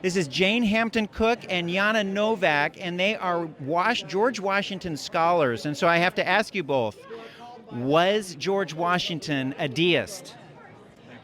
This is Jane Hampton Cook and Yana Novak, and they are George Washington scholars. And so I have to ask you both, was George Washington a deist?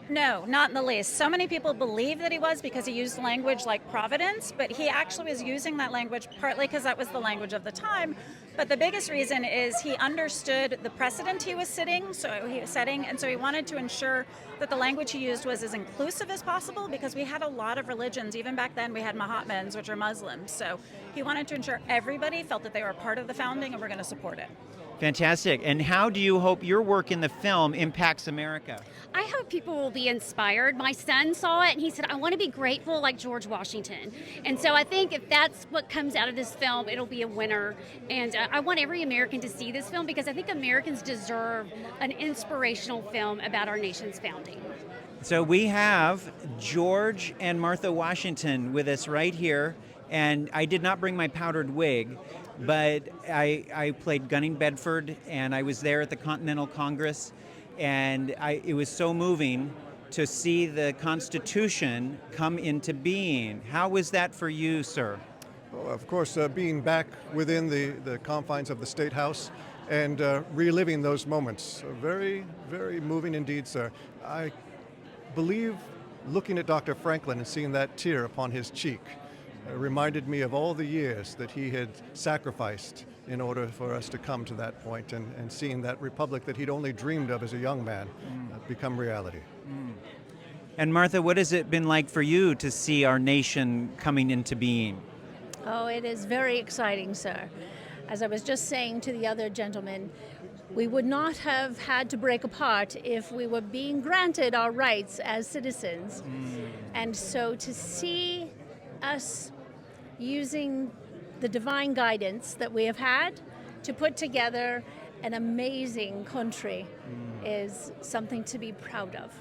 No, not in the least. So many people believe that he was because he used language like Providence, but he actually was using that language partly because that was the language of the time. But the biggest reason is he understood the precedent he was setting, and so he wanted to ensure that the language he used was as inclusive as possible because we had a lot of religions. Even back then, we had Mahatmans, which are Muslims. So he wanted to ensure everybody felt that they were a part of the founding and were going to support it. Fantastic. And how do you hope your work in the film impacts America? I hope people will be inspired. My son saw it and he said, I want to be grateful like George Washington. And so I think if that's what comes out of this film, it'll be a winner. And I want every American to see this film because I think Americans deserve an inspirational film about our nation's founding. So we have George and Martha Washington with us right here. And I did not bring my powdered wig, but I played Gunning Bedford, and I was there at the Continental Congress, and it was so moving to see the Constitution come into being. How was that for you, sir? Well, of course, being back within the confines of the State House and reliving those moments. Very, very moving indeed, sir. I believe looking at Dr. Franklin and seeing that tear upon his cheek reminded me of all the years that he had sacrificed in order for us to come to that point, and seeing that republic that he'd only dreamed of as a young man become reality. And Martha, what has it been like for you to see our nation coming into being? Oh, it is very exciting, sir. As I was just saying to the other gentleman, we would not have had to break apart if we were being granted our rights as citizens. And so to see us using the divine guidance that we have had to put together an amazing country is something to be proud of.